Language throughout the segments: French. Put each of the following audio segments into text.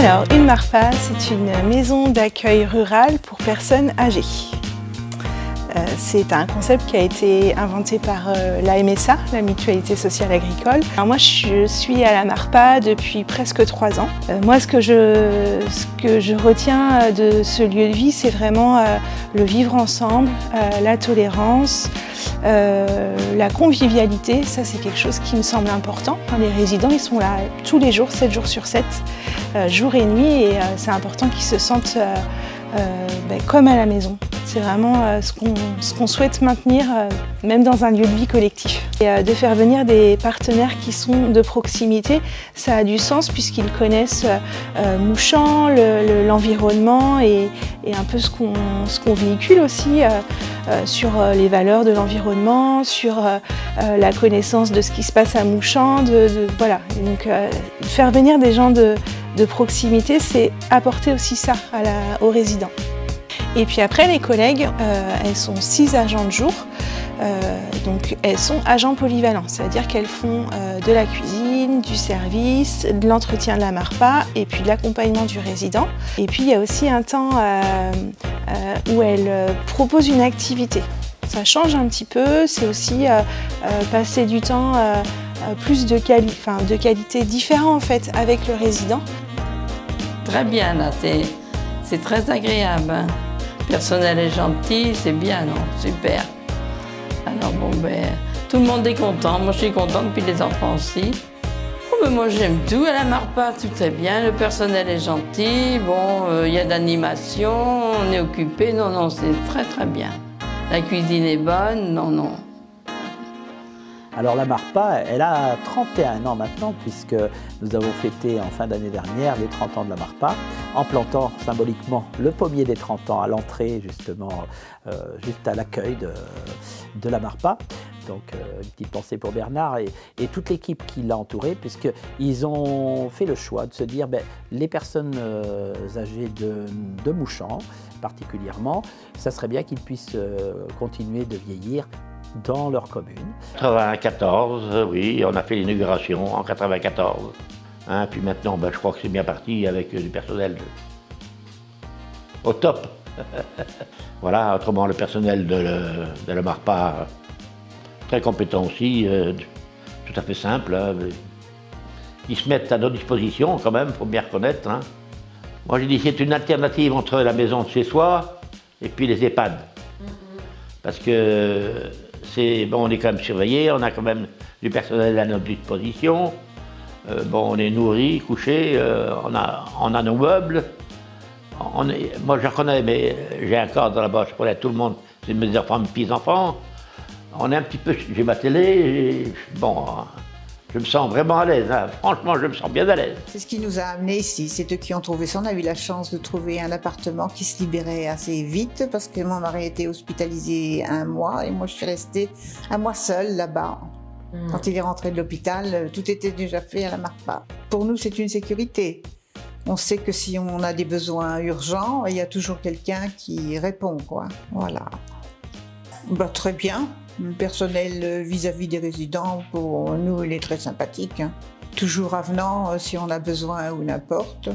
Alors, une MARPA, c'est une maison d'accueil rural pour personnes âgées. C'est un concept qui a été inventé par la MSA, la Mutualité Sociale Agricole. Alors moi, je suis à la MARPA depuis presque 3 ans. Moi, ce que je retiens de ce lieu de vie, c'est vraiment le vivre ensemble, la tolérance, la convivialité. Ça, c'est quelque chose qui me semble important. Les résidents, ils sont là tous les jours, 7 jours sur 7, jour et nuit, et c'est important qu'ils se sentent comme à la maison. C'est vraiment ce qu'on souhaite maintenir, même dans un lieu de vie collectif. Et de faire venir des partenaires qui sont de proximité, ça a du sens puisqu'ils connaissent Mouchamps, l'environnement et un peu ce qu'on véhicule aussi sur les valeurs de l'environnement, sur la connaissance de ce qui se passe à Mouchamps. Voilà. Et donc, faire venir des gens de proximité, c'est apporter aussi ça aux résidents. Et puis après, les collègues, elles sont 6 agents de jour, donc elles sont agents polyvalents, c'est-à-dire qu'elles font de la cuisine, du service, de l'entretien de la MARPA et puis de l'accompagnement du résident. Et puis il y a aussi un temps où elles proposent une activité. Ça change un petit peu, c'est aussi passer du temps plus de qualité différent en fait avec le résident. Très bien là, c'est très agréable. Hein. Le personnel est gentil, c'est bien, non? Super. Alors bon, tout le monde est content. Moi, je suis contente, puis les enfants aussi. Oh, moi, j'aime tout à la MARPA, tout est bien. Le personnel est gentil. Bon, il y a de l'animation, on est occupé. Non, c'est très, très bien. La cuisine est bonne. Non. Alors la MARPA, elle a 31 ans maintenant puisque nous avons fêté en fin d'année dernière les 30 ans de la MARPA en plantant symboliquement le pommier des 30 ans à l'entrée justement, juste à l'accueil de la MARPA. Donc une petite pensée pour Bernard et toute l'équipe qui l'a entouré puisqu'ils ont fait le choix de se dire les personnes âgées de Mouchamps particulièrement, ça serait bien qu'ils puissent continuer de vieillir dans leur commune. 94, oui, on a fait l'inauguration en 94. Hein, puis maintenant, je crois que c'est bien parti avec du personnel au top. Voilà, autrement le personnel de la MARPA, très compétent aussi, tout à fait simple. Hein, ils se mettent à notre disposition quand même, il faut bien reconnaître. Hein. Moi j'ai dit c'est une alternative entre la maison de chez soi et puis les EHPAD. Parce que on est quand même surveillé, on a quand même du personnel à notre disposition. On est nourri, couché, on a nos meubles. Moi je reconnais, mais j'ai un cadre là-bas, je connais tout le monde, c'est mes enfants, mes petits-enfants. On est un petit peu, j'ai ma télé, je me sens vraiment à l'aise, hein. Franchement je me sens bien à l'aise. C'est ce qui nous a amenés ici, c'est eux qui ont trouvé ça. On a eu la chance de trouver un appartement qui se libérait assez vite parce que mon mari était hospitalisé 1 mois et moi je suis restée 1 mois seule là-bas. Quand il est rentré de l'hôpital, tout était déjà fait à la MARPA. Pour nous c'est une sécurité. On sait que si on a des besoins urgents, il y a toujours quelqu'un qui répond, quoi. Voilà. Très bien. Le personnel vis-à-vis des résidents, pour nous, il est très sympathique. Hein. Toujours avenant si on a besoin ou n'importe.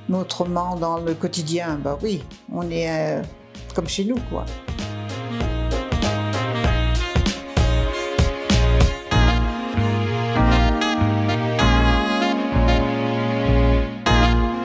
Mais autrement, dans le quotidien, oui, on est comme chez nous, quoi.